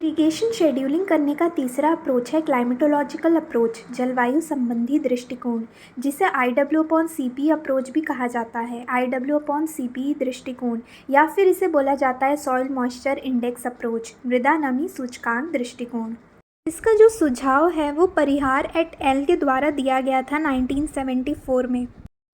Irrigation scheduling करने का तीसरा अप्रोच है क्लाइमेटोलॉजिकल अप्रोच, जलवायु संबंधी दृष्टिकोण, जिसे IW/CP अप्रोच भी कहा जाता है। IW/CP दृष्टिकोण या फिर इसे बोला जाता है सॉइल मॉइस्चर इंडेक्स अप्रोच, मृदा नमी सूचकांक दृष्टिकोण। इसका जो सुझाव है वो परिहार एट एल के द्वारा दिया गया था 1974 में।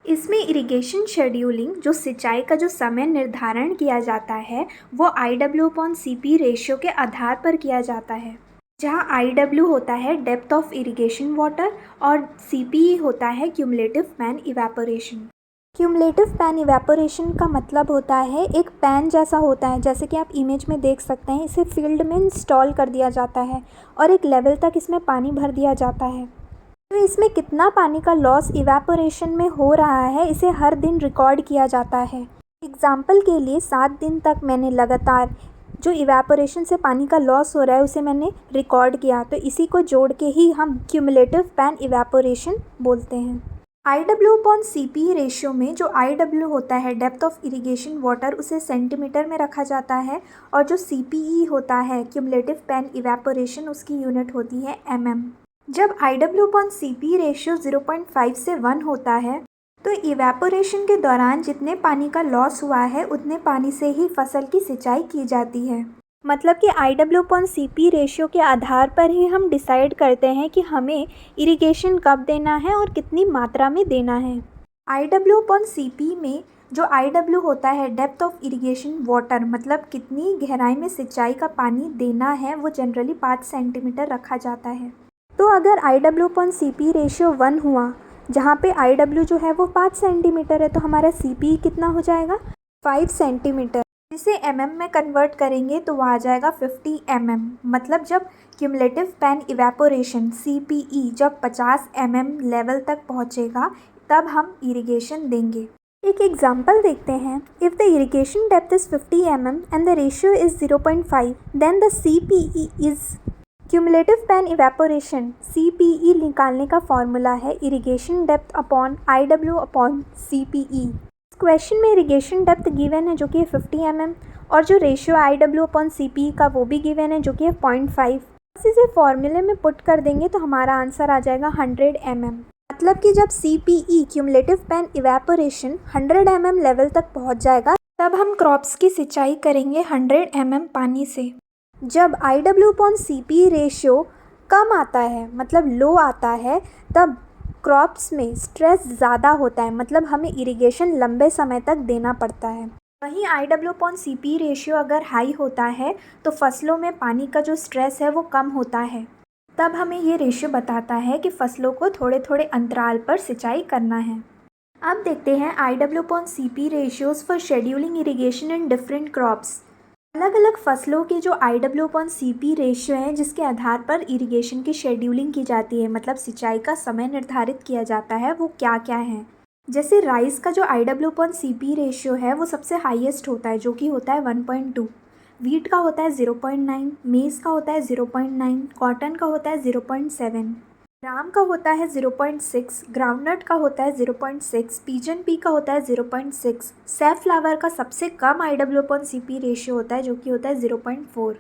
इसमें इरिगेशन शेड्यूलिंग, जो सिंचाई का जो समय निर्धारण किया जाता है, वो IW/CP रेशियो के आधार पर किया जाता है, जहाँ IW होता है डेप्थ ऑफ इरिगेशन वाटर और CPE होता है cumulative pan evaporation. Cumulative pan evaporation का मतलब होता है एक पैन जैसा होता है, जैसे कि आप इमेज में देख सकते हैं। इसे फील्ड में इंस्टॉल कर दिया जाता है और एक लेवल तक इसमें पानी भर दिया जाता है। तो इसमें कितना पानी का लॉस इवेपोरेशन में हो रहा है, इसे हर दिन रिकॉर्ड किया जाता है। एग्जाम्पल के लिए 7 दिन तक मैंने लगातार जो इवेपोरेशन से पानी का लॉस हो रहा है उसे मैंने रिकॉर्ड किया, तो इसी को जोड़ के ही हम क्यूमुलेटिव पैन इवेपोरेशन बोलते हैं। IW/CP रेशियो में जो IW होता है डेप्थ ऑफ इरिगेशन वाटर, उसे सेंटीमीटर में रखा जाता है, और जो CPE होता है क्यूमुलेटिव पैन इवेपोरेशन, उसकी यूनिट होती है mm। जब IW/CP रेशियो 0.5 से 1 होता है तो इवेपोरेशन के दौरान जितने पानी का लॉस हुआ है उतने पानी से ही फसल की सिंचाई की जाती है। मतलब कि IW/CP रेशियो के आधार पर ही हम डिसाइड करते हैं कि हमें इरिगेशन कब देना है और कितनी मात्रा में देना है। IW/CP में जो IW होता है डेप्थ ऑफ इरिगेशन वाटर, मतलब कितनी गहराई में सिंचाई का पानी देना है, वो जनरली 5 सेंटीमीटर रखा जाता है। तो अगर IW/CP रेशियो 1 हुआ, जहाँ पे IW जो है वो 5 सेंटीमीटर है, तो हमारा CPE कितना हो जाएगा? 5 सेंटीमीटर। इसे mm में कन्वर्ट करेंगे तो वह आ जाएगा 50 mm। मतलब जब क्यूमुलेटिव पैन इवेपोरेशन CPE जब 50 mm लेवल तक पहुँचेगा, तब हम इरिगेशन देंगे। एक एग्जाम्पल देखते हैं। If the irrigation depth is 50 mm and the ratio is 0.5, then the CPE is cumulative pan evaporation. CPE निकालने का फॉर्मूला है irrigation depth upon IW/CPE। Question में इरिगेशन डेप्थ गिवन है जो कि 50 mm, और जो रेशियो IW/CPE का वो भी गिवन है जो कि 0.5। बस इसे फॉर्मूले में पुट कर देंगे तो हमारा आंसर आ जाएगा 100 mm। मतलब कि जब CPE cumulative pan evaporation 100 mm level तक पहुंच जाएगा, तब हम क्रॉप्स की सिंचाई करेंगे 100 mm पानी से। जब IW/CP रेशियो कम आता है, मतलब लो आता है, तब क्रॉप्स में स्ट्रेस ज़्यादा होता है, मतलब हमें इरिगेशन लंबे समय तक देना पड़ता है। वहीं IW/CP रेशियो अगर हाई होता है तो फसलों में पानी का जो स्ट्रेस है वो कम होता है। तब हमें ये रेशियो बताता है कि फसलों को थोड़े थोड़े अंतराल पर सिंचाई करना है। अब देखते हैं IW/CP ratios for scheduling irrigation in different crops. अलग अलग फसलों के जो IW/CP रेशियो हैं, जिसके आधार पर इरिगेशन की शेड्यूलिंग की जाती है, मतलब सिंचाई का समय निर्धारित किया जाता है, वो क्या क्या है। जैसे राइस का जो IW/CP रेशियो है वो सबसे हाईएस्ट होता है, जो कि होता है 1.2। वीट का होता है 0.9, मेज़ का होता है 0.9, कॉटन का होता है 0.7, ग्राम का होता है 0.6, ग्राउंडनट का होता है 0.6, पिजन पी का होता है 0.6, सैफफ्लावर का सबसे कम IW/CP रेशियो होता है जो कि होता है 0.4।